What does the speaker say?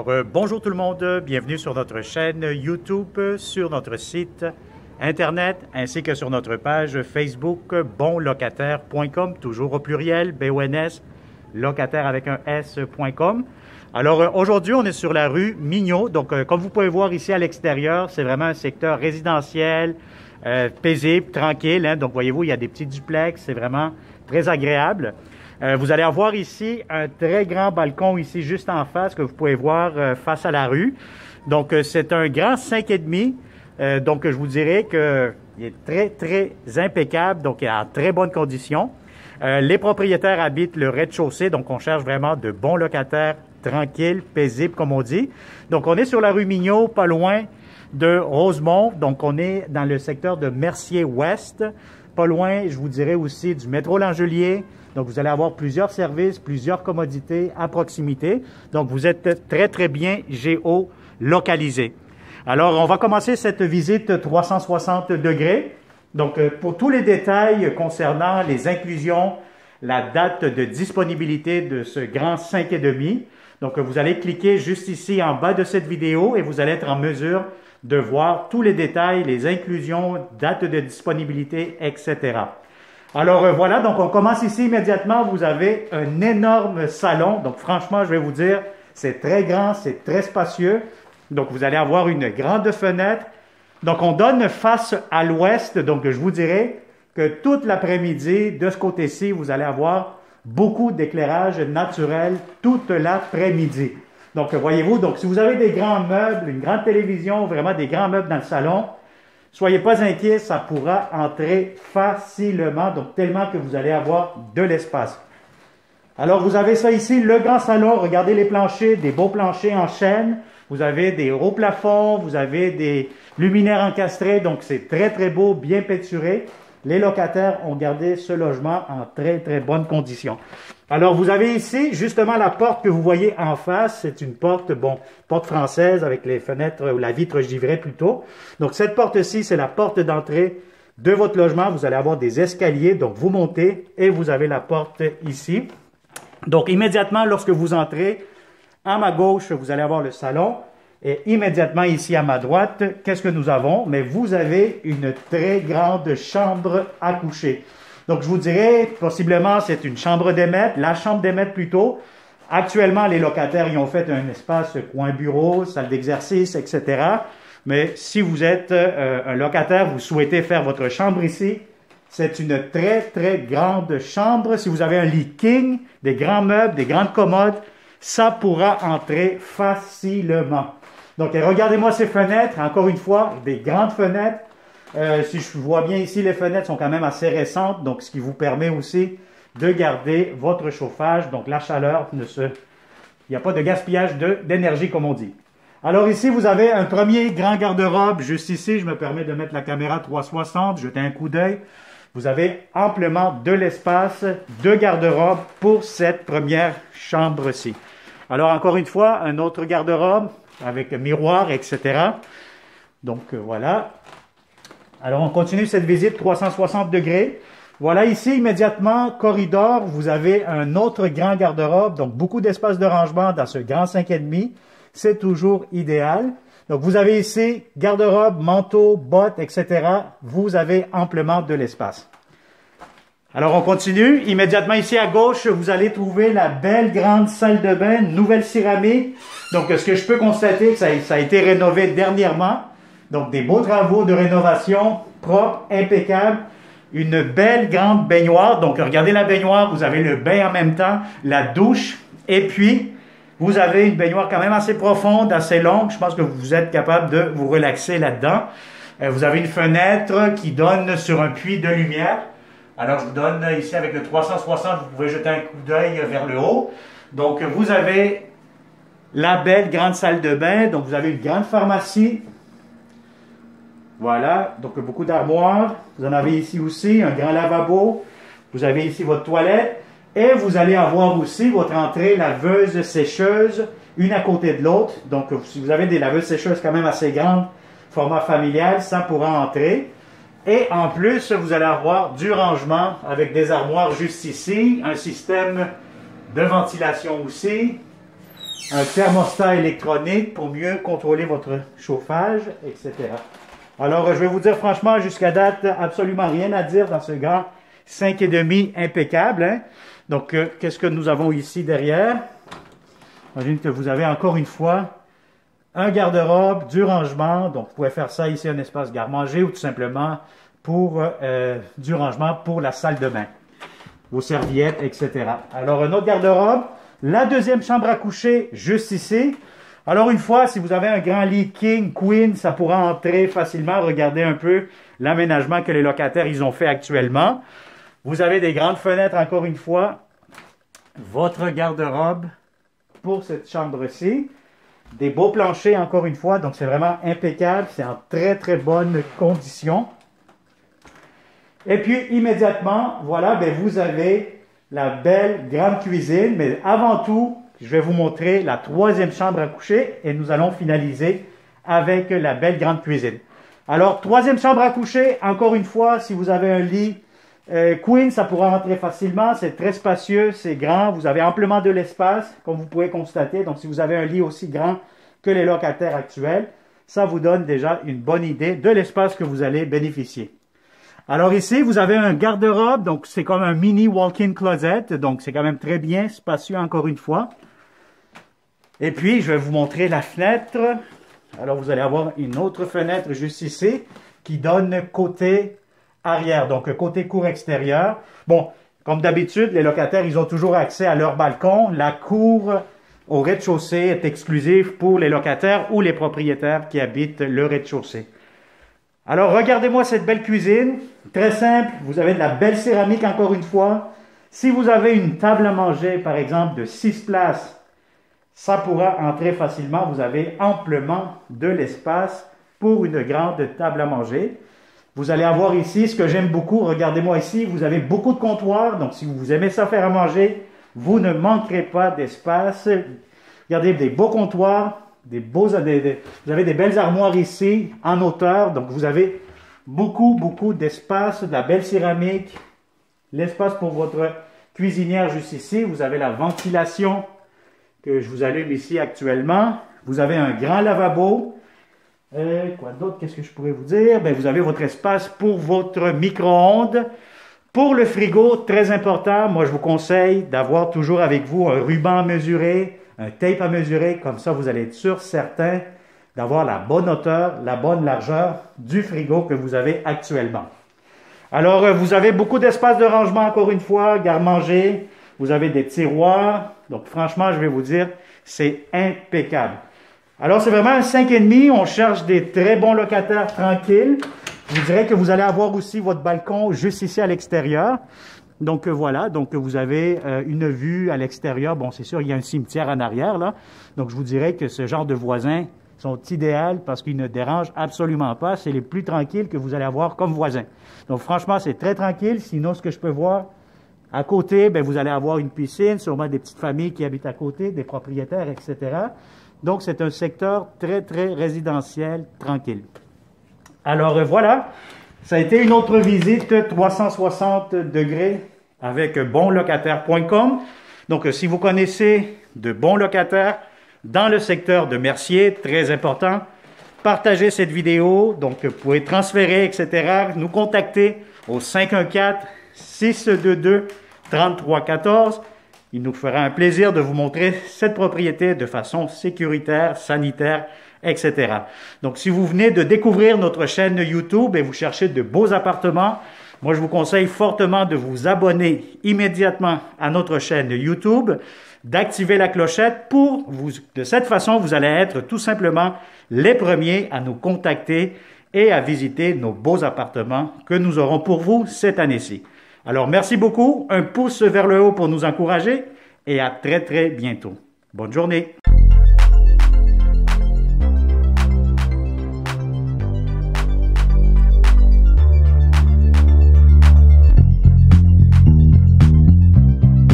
Alors, bonjour tout le monde, bienvenue sur notre chaîne YouTube, sur notre site Internet, ainsi que sur notre page Facebook bonlocataire.com, toujours au pluriel, BONS, locataire avec un S.com. Alors, aujourd'hui, on est sur la rue Mignot. Donc, comme vous pouvez voir ici à l'extérieur, c'est vraiment un secteur résidentiel, paisible, tranquille. Hein? Donc, voyez-vous, il y a des petits duplex, c'est vraiment très agréable. Vous allez avoir ici un très grand balcon ici juste en face que vous pouvez voir face à la rue. Donc c'est un grand 5,5. Donc je vous dirais qu'il est très impeccable, donc il est en très bonne condition. Les propriétaires habitent le rez-de-chaussée, donc on cherche vraiment de bons locataires tranquilles, paisibles comme on dit. Donc on est sur la rue Mignot, pas loin de Rosemont. Donc on est dans le secteur de Mercier-Ouest. Pas loin, je vous dirais aussi, du métro Langelier. Donc, vous allez avoir plusieurs services, plusieurs commodités à proximité. Donc, vous êtes très bien géolocalisé. Alors, on va commencer cette visite 360 degrés. Donc, pour tous les détails concernant les inclusions, la date de disponibilité de ce grand 5,5. Donc, vous allez cliquer juste ici en bas de cette vidéo et vous allez être en mesure de voir tous les détails, les inclusions, date de disponibilité, etc. Alors voilà, donc on commence ici immédiatement. Vous avez un énorme salon. Donc franchement, je vais vous dire, c'est très grand, c'est très spacieux. Donc vous allez avoir une grande fenêtre. Donc on donne face à l'ouest. Donc je vous dirais que toute l'après-midi, de ce côté-ci, vous allez avoir beaucoup d'éclairage naturel toute l'après-midi. Donc voyez-vous, donc si vous avez des grands meubles, une grande télévision, vraiment des grands meubles dans le salon, soyez pas inquiets, ça pourra entrer facilement, donc tellement que vous allez avoir de l'espace. Alors, vous avez ça ici, le grand salon. Regardez les planchers, des beaux planchers en chêne. Vous avez des hauts plafonds, vous avez des luminaires encastrés, donc c'est très beau, bien peinturé. Les locataires ont gardé ce logement en très bonnes conditions. Alors, vous avez ici, justement, la porte que vous voyez en face. C'est une porte, porte française avec les fenêtres, ou la vitre givrée plutôt. Donc, cette porte-ci, c'est la porte d'entrée de votre logement. Vous allez avoir des escaliers, donc vous montez et vous avez la porte ici. Donc, immédiatement, lorsque vous entrez, à ma gauche, vous allez avoir le salon. Et immédiatement ici à ma droite, qu'est-ce que nous avons? Mais vous avez une très grande chambre à coucher. Donc, je vous dirais, possiblement, c'est une chambre d'émettre, la chambre d'émettre plutôt. Actuellement, les locataires y ont fait un espace coin bureau, salle d'exercice, etc. Mais si vous êtes un locataire, vous souhaitez faire votre chambre ici, c'est une très grande chambre. Si vous avez un lit king, des grands meubles, des grandes commodes, ça pourra entrer facilement. Donc, regardez-moi ces fenêtres. Encore une fois, des grandes fenêtres. Si je vois bien ici, les fenêtres sont quand même assez récentes, donc ce qui vous permet aussi de garder votre chauffage. Donc, la chaleur, il n'y a pas de gaspillage d'énergie, comme on dit. Alors ici, vous avez un premier grand garde-robe. Juste ici, je me permets de mettre la caméra 360, jeter un coup d'œil. Vous avez amplement de l'espace de garde-robe pour cette première chambre-ci. Alors, encore une fois, un autre garde-robe avec miroir, etc. Donc, voilà. Alors, on continue cette visite 360 degrés. Voilà, ici, immédiatement, corridor, vous avez un autre grand garde-robe. Donc, beaucoup d'espace de rangement dans ce grand 5,5. C'est toujours idéal. Donc, vous avez ici garde-robe, manteau, bottes, etc. Vous avez amplement de l'espace. Alors, on continue. Immédiatement ici à gauche, vous allez trouver la belle grande salle de bain, nouvelle céramique. Donc, ce que je peux constater, ça a été rénové dernièrement. Donc, des beaux travaux de rénovation, propres, impeccables. Une belle grande baignoire. Donc, regardez la baignoire. Vous avez le bain en même temps, la douche. Et puis, vous avez une baignoire quand même assez profonde, assez longue. Je pense que vous êtes capable de vous relaxer là-dedans. Vous avez une fenêtre qui donne sur un puits de lumière. Alors, je vous donne ici avec le 360, vous pouvez jeter un coup d'œil vers le haut. Donc, vous avez la belle grande salle de bain. Donc, vous avez une grande pharmacie. Voilà, donc beaucoup d'armoires. Vous en avez ici aussi, un grand lavabo. Vous avez ici votre toilette. Et vous allez avoir aussi votre entrée laveuse sécheuse, une à côté de l'autre. Donc, si vous avez des laveuses sécheuses quand même assez grandes, format familial, ça pourra entrer. Et en plus, vous allez avoir du rangement avec des armoires juste ici, un système de ventilation aussi. un thermostat électronique pour mieux contrôler votre chauffage, etc. Alors, je vais vous dire franchement, jusqu'à date, absolument rien à dire dans ce grand 5,5 impeccable. Hein? Donc, qu'est-ce que nous avons ici derrière? J'imagine que vous avez encore une fois un garde-robe, du rangement. Donc, vous pouvez faire ça ici, un espace garde-manger ou tout simplement pour du rangement pour la salle de bain. Vos serviettes, etc. Alors, un autre garde-robe. La deuxième chambre à coucher, juste ici. Alors, une fois, si vous avez un grand lit king, queen, ça pourra entrer facilement. Regardez un peu l'aménagement que les locataires ils ont fait actuellement. Vous avez des grandes fenêtres, encore une fois. Votre garde-robe pour cette chambre-ci. Des beaux planchers, encore une fois. Donc, c'est vraiment impeccable. C'est en très, très bonne condition. Et puis, immédiatement, voilà, ben, vous avez la belle grande cuisine. Mais avant tout, je vais vous montrer la troisième chambre à coucher et nous allons finaliser avec la belle grande cuisine. Alors, troisième chambre à coucher, encore une fois, si vous avez un lit queen, ça pourra rentrer facilement. C'est très spacieux, c'est grand. Vous avez amplement de l'espace, comme vous pouvez constater. Donc, si vous avez un lit aussi grand que les locataires actuels, ça vous donne déjà une bonne idée de l'espace que vous allez bénéficier. Alors ici, vous avez un garde-robe, donc c'est comme un mini walk-in closet, donc c'est quand même très bien spacieux encore une fois. Et puis, je vais vous montrer la fenêtre. Alors, vous allez avoir une autre fenêtre juste ici qui donne côté arrière, donc côté cour extérieure. Bon, comme d'habitude, les locataires, ils ont toujours accès à leur balcon. La cour au rez-de-chaussée est exclusive pour les locataires ou les propriétaires qui habitent le rez-de-chaussée. Alors, regardez-moi cette belle cuisine. Très simple. Vous avez de la belle céramique, encore une fois. Si vous avez une table à manger, par exemple, de 6 places, ça pourra entrer facilement. Vous avez amplement de l'espace pour une grande table à manger. Vous allez avoir ici, ce que j'aime beaucoup, regardez-moi ici, vous avez beaucoup de comptoirs. Donc, si vous aimez ça faire à manger, vous ne manquerez pas d'espace. Regardez, des beaux comptoirs. Vous avez des belles armoires ici, en hauteur. Donc, vous avez beaucoup d'espace, de la belle céramique. L'espace pour votre cuisinière juste ici. Vous avez la ventilation que je vous allume ici actuellement. Vous avez un grand lavabo. Quoi d'autre? Qu'est-ce que je pourrais vous dire? Ben, vous avez votre espace pour votre micro-ondes. Pour le frigo, très important, moi je vous conseille d'avoir toujours avec vous un ruban à mesurer, un tape à mesurer, comme ça vous allez être sûr, certain d'avoir la bonne hauteur, la bonne largeur du frigo que vous avez actuellement. Alors, vous avez beaucoup d'espace de rangement, encore une fois, garde-manger, vous avez des tiroirs, donc franchement, je vais vous dire, c'est impeccable. Alors, c'est vraiment un 5,5, on cherche des très bons locataires tranquilles. Je vous dirais que vous allez avoir aussi votre balcon juste ici à l'extérieur. Donc voilà, donc vous avez une vue à l'extérieur. Bon, c'est sûr, il y a un cimetière en arrière, là. Donc je vous dirais que ce genre de voisins sont idéaux parce qu'ils ne dérangent absolument pas. C'est les plus tranquilles que vous allez avoir comme voisins. Donc franchement, c'est très tranquille. Sinon, ce que je peux voir à côté, ben, vous allez avoir une piscine, sûrement des petites familles qui habitent à côté, des propriétaires, etc. Donc c'est un secteur très résidentiel, tranquille. Alors voilà, ça a été une autre visite 360 degrés avec bonlocataire.com. Donc si vous connaissez de bons locataires dans le secteur de Mercier, très important, partagez cette vidéo. Donc vous pouvez transférer, etc. Nous contacter au 514-622-3314. Il nous fera un plaisir de vous montrer cette propriété de façon sécuritaire, sanitaire, etc. Donc, si vous venez de découvrir notre chaîne YouTube et vous cherchez de beaux appartements, moi, je vous conseille fortement de vous abonner immédiatement à notre chaîne YouTube, d'activer la clochette pour vous. De cette façon, vous allez être tout simplement les premiers à nous contacter et à visiter nos beaux appartements que nous aurons pour vous cette année-ci. Alors, merci beaucoup. Un pouce vers le haut pour nous encourager et à très bientôt. Bonne journée.